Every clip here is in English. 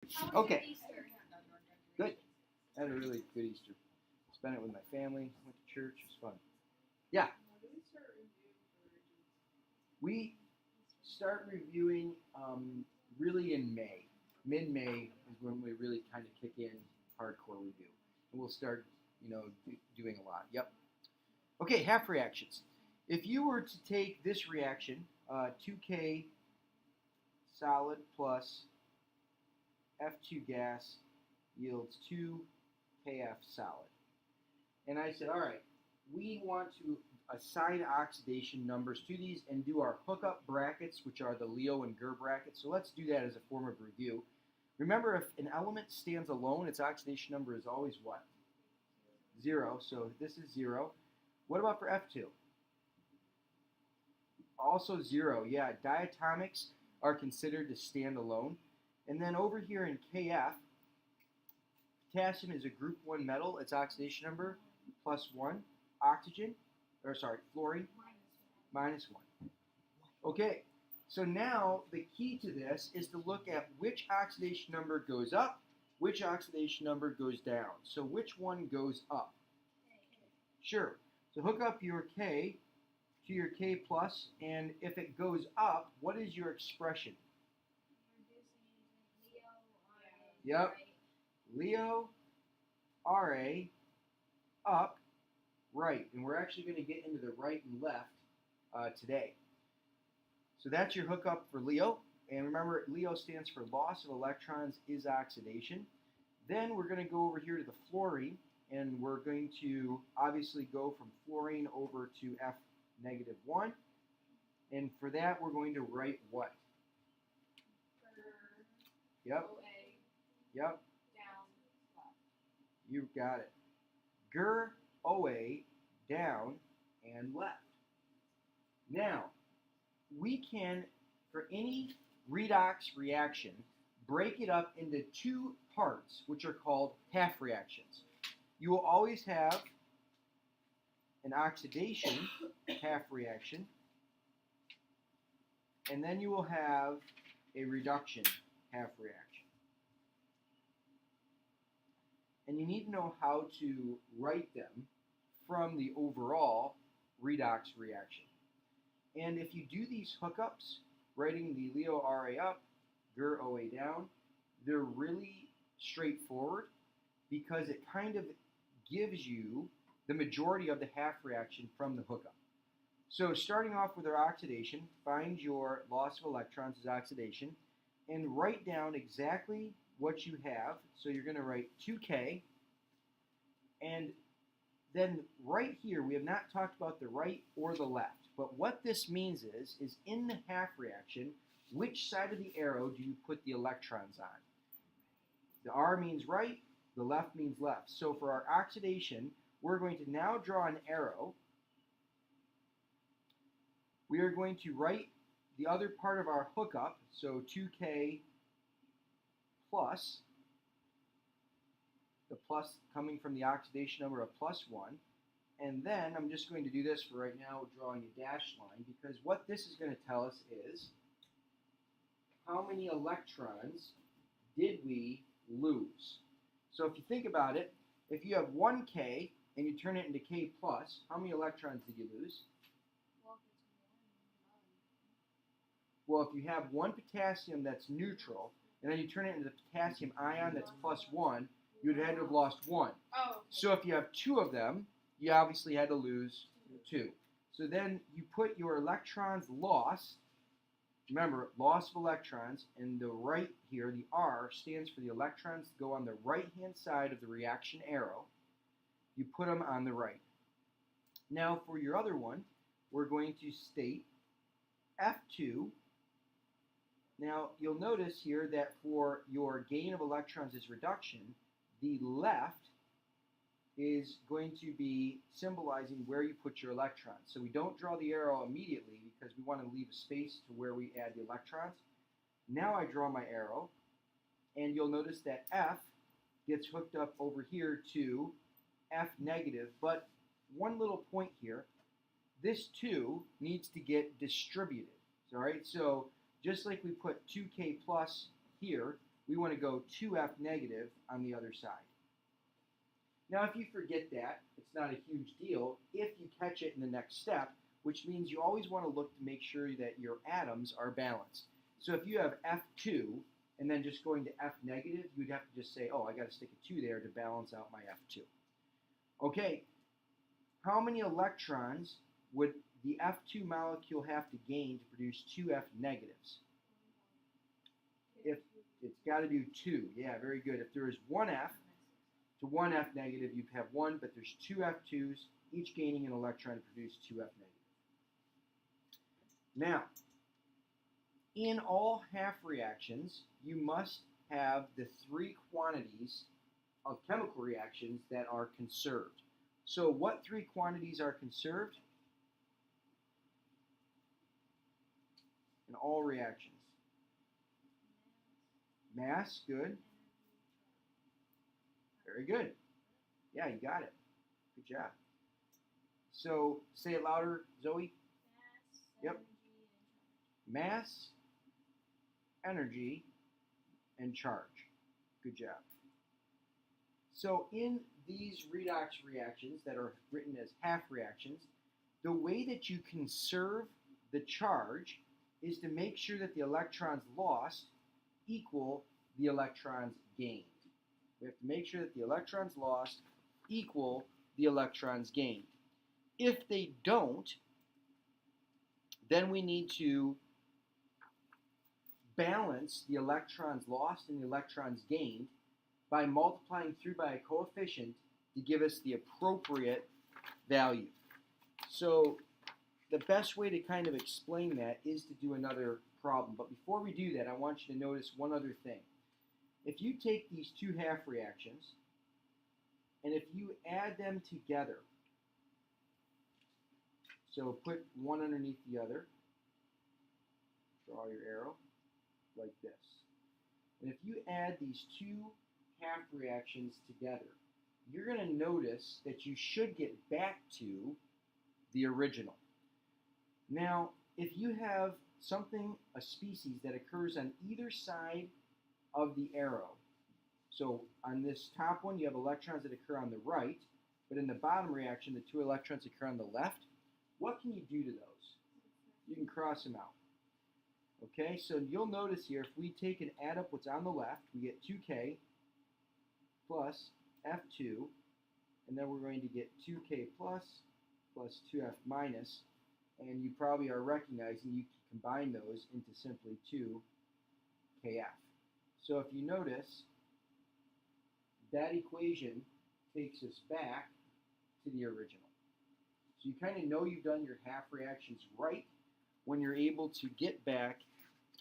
How was your Easter? Good. I had a really good Easter. Spent it with my family. Went to church. It was fun. Yeah. We start reviewing really in May. Mid-May is when we really kind of kick in hardcore review, and we'll start, doing a lot. Yep. Okay, half reactions. If you were to take this reaction, 2K solid plus F2 gas yields 2KF solid. And I said, all right, we want to assign oxidation numbers to these and do our hookup brackets, which are the Leo and Ger brackets. So let's do that as a form of review. Remember, if an element stands alone, its oxidation number is always what? 0. So this is 0. What about for F2? Also 0. Yeah, diatomics are considered to stand alone. And then over here in KF, potassium is a group 1 metal. Its oxidation number +1. Fluorine -1. Okay, so now the key to this is to look at which oxidation number goes up, which oxidation number goes down. So which one goes up? Sure. So hook up your K to your K plus, and if it goes up, what is your expression? Yep. Leo, Ra, up, right. And we're actually going to get into the right and left today. So that's your hookup for Leo. And remember, Leo stands for loss of electrons is oxidation. Then we're going to go over here to the fluorine, and we're going to obviously go from fluorine over to F-1. And for that, we're going to write what? Yep. Yep. You got it. Ger, OA, down, and left. Now, we can, for any redox reaction, break it up into two parts, which are called half reactions. You will always have an oxidation half reaction, and then you will have a reduction half reaction. And you need to know how to write them from the overall redox reaction. And if you do these hookups, writing the Leo Ra up, Ger OA down, they're really straightforward because it kind of gives you the majority of the half reaction from the hookup. So starting off with our oxidation, find your loss of electrons as oxidation, and write down exactly what you have. So you're going to write 2K, and then right here, we have not talked about the right or the left. But what this means is in the half reaction, which side of the arrow do you put the electrons on? The R means right, the left means left. So for our oxidation, we're going to now draw an arrow. We are going to write the other part of our hookup, so 2K plus, the plus coming from the oxidation number of +1. And then I'm just going to do this for right now, drawing a dashed line, because what this is going to tell us is how many electrons did we lose. So if you think about it, if you have 1K and you turn it into K plus, how many electrons did you lose? Well, if you have one potassium that's neutral, and then you turn it into the potassium ion that's +1, you would have had to have lost 1. Oh, okay. So if you have 2 of them, you obviously had to lose 2. So then you put your electrons lost, remember, loss of electrons, and the right here, the R, stands for the electrons that go on the right-hand side of the reaction arrow. You put them on the right. Now for your other one, we're going to state F2. Now you'll notice here that for your gain of electrons as reduction, the left is going to be symbolizing where you put your electrons. So we don't draw the arrow immediately because we want to leave a space to where we add the electrons. Now I draw my arrow, and you'll notice that F gets hooked up over here to F negative. But one little point here, this 2 needs to get distributed. All right, so just like we put 2K plus here, we want to go 2F negative on the other side. Now, if you forget that, it's not a huge deal if you catch it in the next step, which means you always want to look to make sure that your atoms are balanced. So if you have F2 and then just going to F negative, you'd have to just say, oh, I got to stick a 2 there to balance out my F2. Okay, how many electrons would the F2 molecule have to gain to produce 2F negatives? If it's got to do 2. Yeah, very good. If there is 1F to 1F negative, you'd have 1, but there's 2 F2s, each gaining an electron to produce 2F negative. Now, in all half reactions, you must have the 3 quantities of chemical reactions that are conserved. So what 3 quantities are conserved? In all reactions. Mass, good. Very good. Yeah, you got it. Good job. So say it louder, Zoe. Yep. Mass, energy, and charge. Good job. So in these redox reactions that are written as half reactions, the way that you conserve the charge is to make sure that the electrons lost equal the electrons gained. We have to make sure that the electrons lost equal the electrons gained. If they don't, then we need to balance the electrons lost and the electrons gained by multiplying through by a coefficient to give us the appropriate value. So the best way to kind of explain that is to do another problem. But before we do that, I want you to notice one other thing. If you take these 2 half reactions, and if you add them together, so put one underneath the other, draw your arrow, like this. And if you add these 2 half reactions together, you're going to notice that you should get back to the original. Now, if you have something, a species that occurs on either side of the arrow, so on this top one you have electrons that occur on the right, but in the bottom reaction the 2 electrons occur on the left, what can you do to those? You can cross them out. Okay, so you'll notice here if we take and add up what's on the left, we get 2K plus F2, and then we're going to get 2K plus 2F minus, and you probably are recognizing you can combine those into simply 2KF. So if you notice, that equation takes us back to the original. So you kind of know you've done your half reactions right when you're able to get back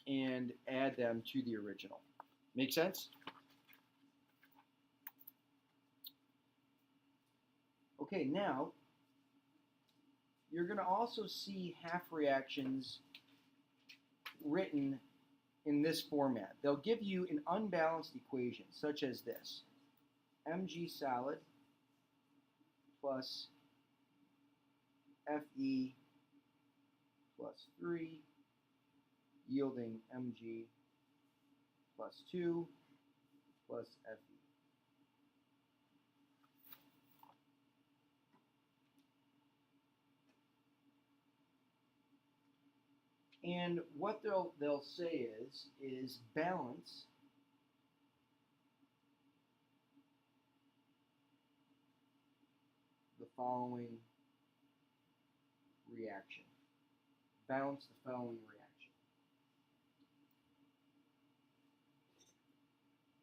and add them to the original. Make sense? Okay, now you're going to also see half reactions written in this format. They'll give you an unbalanced equation such as this. Mg solid plus Fe plus 3 yielding Mg plus 2 plus Fe. And what they'll say is balance the following reaction. Balance the following reaction.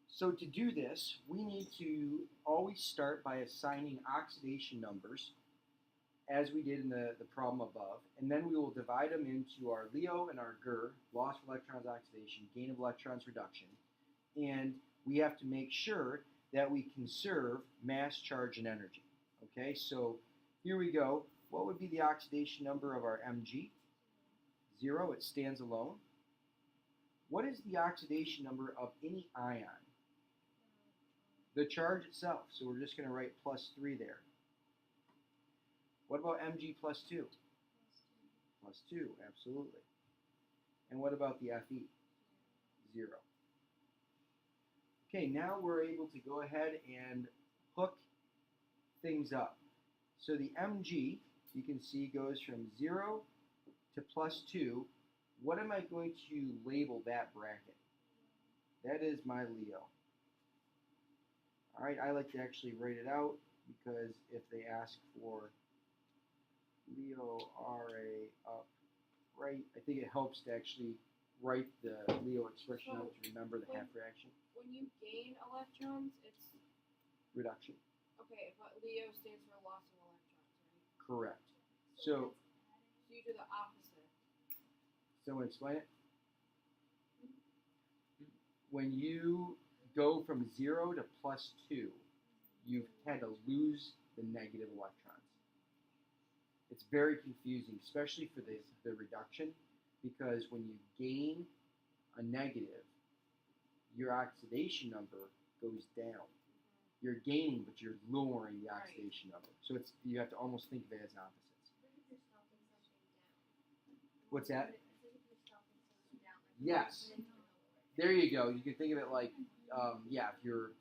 So to do this, we need to always start by assigning oxidation numbers, as we did in the problem above, and then we will divide them into our LEO and our GER, loss of electrons oxidation, gain of electrons reduction, and we have to make sure that we conserve mass, charge, and energy. Okay, so here we go. What would be the oxidation number of our Mg? 0, it stands alone. What is the oxidation number of any ion? The charge itself, so we're just going to write plus 3 there. What about Mg plus 2? Plus 2, absolutely. And what about the Fe? 0. Okay, now we're able to go ahead and hook things up. So the Mg, you can see, goes from 0 to +2. What am I going to label that bracket? That is my Leo. All right, I like to actually write it out because if they ask for Leo RA up right, I think it helps to actually write the Leo expression out to remember the half reaction. When you gain electrons, it's Reduction. okay, but Leo stands for loss of electrons, right? Correct. So you do the opposite. someone explain it? When you go from 0 to +2, you've had to lose the negative electrons. It's very confusing, especially for the reduction, because when you gain a negative, your oxidation number goes down. You're gaining, but you're lowering the oxidation number. So it's you have to almost think of it as opposites. What's that? Yes. There you go. You can think of it like, yeah, if you're,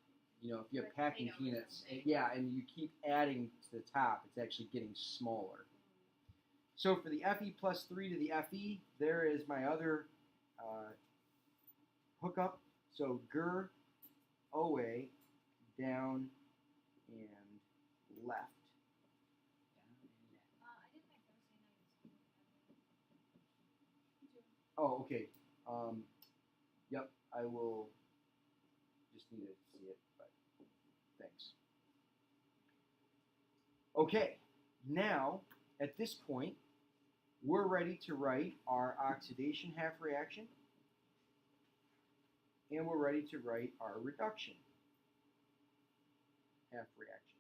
if you have packing peanuts, yeah, and you keep adding to the top, it's actually getting smaller. So for the Fe plus 3 to the Fe, there is my other hookup. So Gur, OA, down and left. Oh, okay. Yep, I will just need to see it, but thanks. Okay, now at this point, we're ready to write our oxidation half reaction, and we're ready to write our reduction half reaction.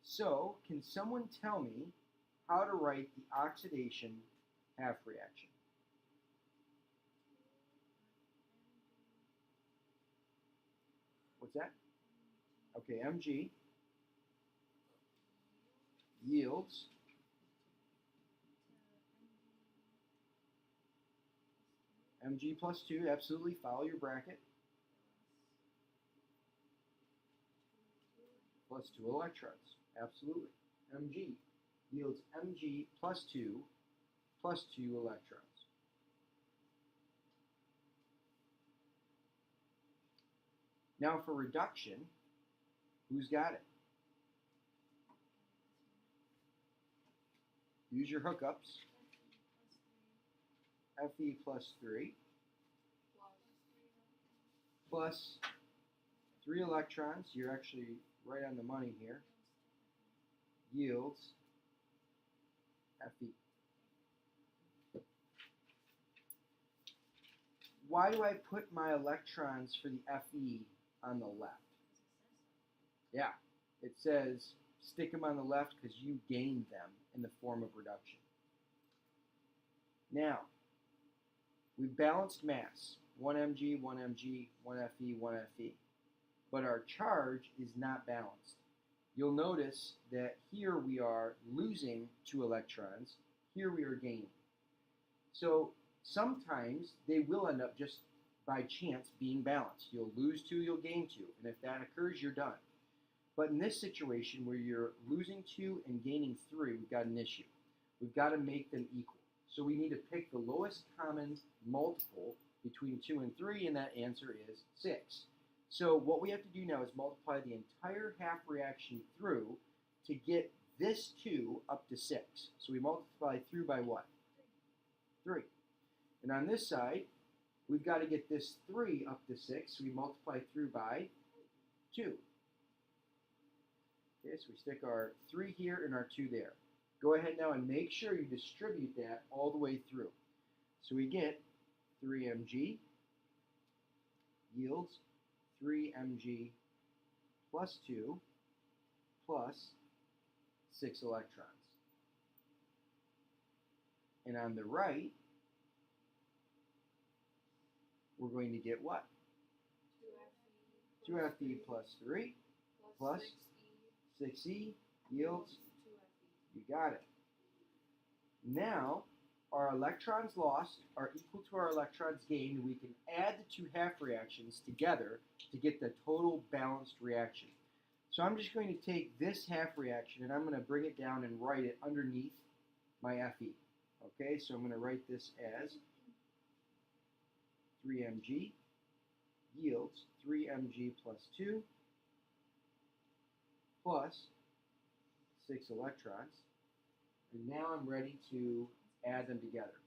So, can someone tell me how to write the oxidation half reaction? What's that? Okay, Mg yields Mg plus 2, absolutely, follow your bracket, plus 2 electrons, absolutely. Mg yields Mg plus 2 electrons. Now for reduction, who's got it? Use your hookups. Fe plus 3 plus 3 electrons, you're actually right on the money here, yields Fe. Why do I put my electrons for the Fe on the left? Yeah, it says stick them on the left because you gained them in the form of reduction. Now, we balanced mass, 1 Mg, 1 Mg, 1 Fe, 1 Fe. But our charge is not balanced. You'll notice that here we are losing 2 electrons, here we are gaining. So sometimes they will end up just by chance being balanced. You'll lose 2, you'll gain 2, and if that occurs, you're done. But in this situation where you're losing 2 and gaining 3, we've got an issue. We've got to make them equal. So we need to pick the lowest common multiple between 2 and 3, and that answer is 6. So what we have to do now is multiply the entire half reaction through to get this 2 up to 6. So we multiply through by what? 3. And on this side, we've got to get this 3 up to 6, so we multiply through by 2. Okay, so we stick our 3 here and our 2 there. Go ahead now and make sure you distribute that all the way through. So we get 3 Mg yields 3 Mg plus 2 plus 6 electrons. And on the right, we're going to get what? 2 Fe plus 3 plus 6E yields, you got it. Now, our electrons lost are equal to our electrons gained, we can add the two half reactions together to get the total balanced reaction. So I'm just going to take this half reaction and I'm going to bring it down and write it underneath my Fe. Okay, so I'm going to write this as 3Mg yields 3Mg plus 2 plus 6 electrons. And now I'm ready to add them together.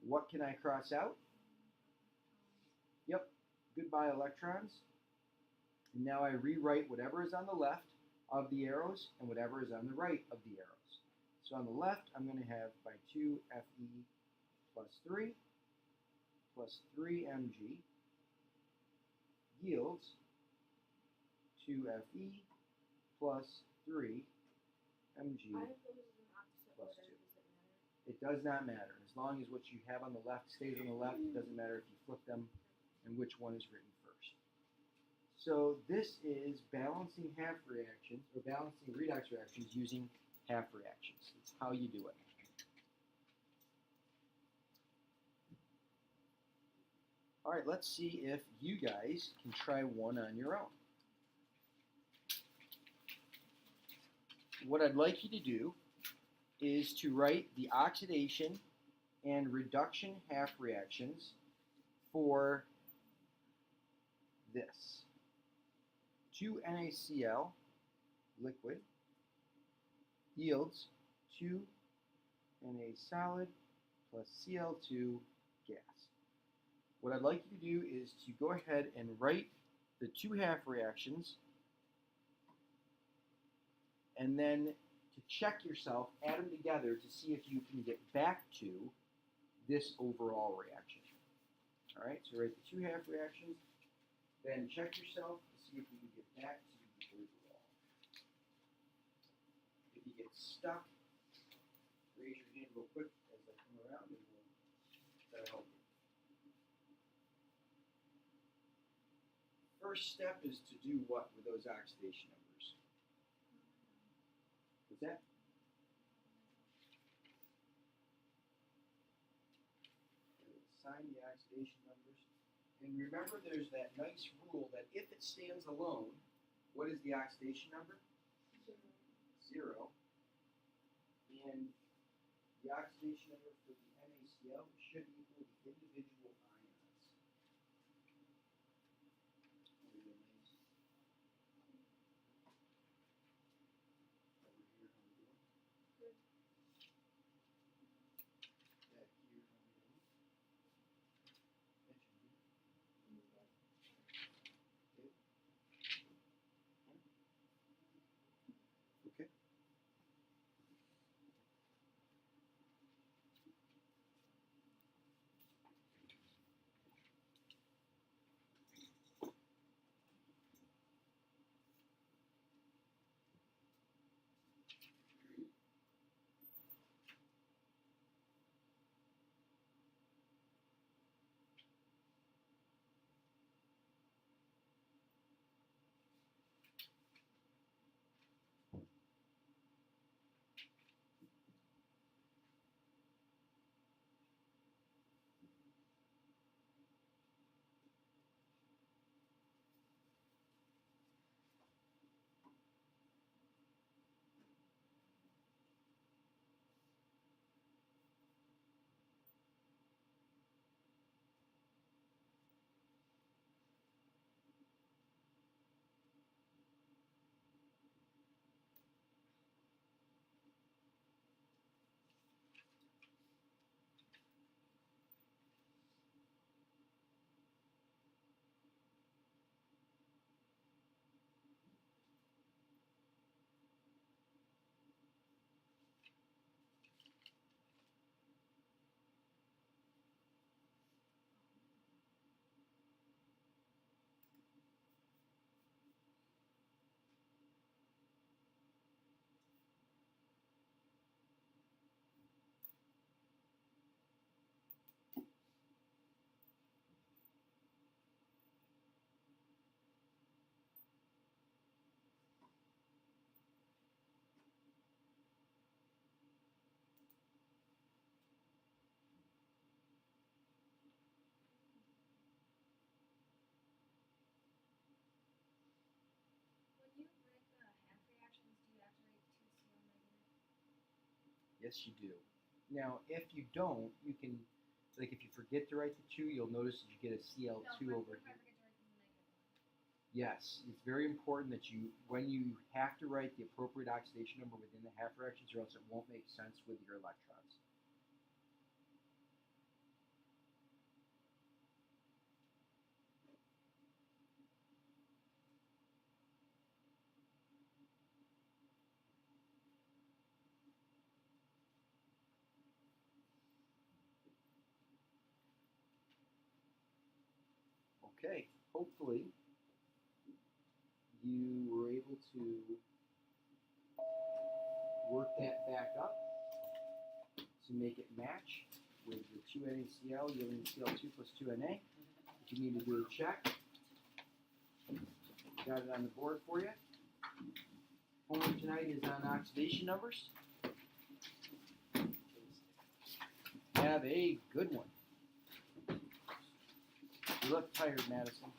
What can I cross out? Yep, goodbye electrons. And now I rewrite whatever is on the left of the arrows and whatever is on the right of the arrows. So on the left, I'm going to have by 2 Fe plus 3 plus 3Mg yields 2 Fe plus 3Mg I have those in opposite plus order. 2. Does it matter? It does not matter. As long as what you have on the left stays on the left, it doesn't matter if you flip them and which one is written first. So this is balancing half reactions, or balancing redox reactions using half reactions. It's how you do it. All right, let's see if you guys can try one on your own. What I'd like you to do is to write the oxidation and reduction half reactions for this. 2 NaCl liquid yields 2 Na solid plus Cl2 gas. What I'd like you to do is to go ahead and write the two half reactions, and then to check yourself, add them together to see if you can get back to this overall reaction. All right, so write the two half reactions, then check yourself to see if you can get back to the overall. If you get stuck, raise your hand real quick as I come around and we'll try to help you. First step is to do what with those oxidation numbers? What's that? Assign the oxidation numbers. And remember, there's that nice rule that if it stands alone, what is the oxidation number? 0. And the oxidation number for the NaCl should equal the individual ions. Over here, how we doing? Good. Back here, how we doing? That should be good. Okay. Yes, you do. Now, if you don't, you can, like if you forget to write the 2, you'll notice that you get a Cl2 over here. Yes, it's very important that you, when you have to write the appropriate oxidation number within the half fractions, or else it won't make sense with your electrons. Okay, hopefully you were able to work that back up to make it match with the 2NaCl yielding Cl2 plus 2Na. If you need to do a check, got it on the board for you. Homework tonight is on oxidation numbers. Have a good one. You look tired, Madison.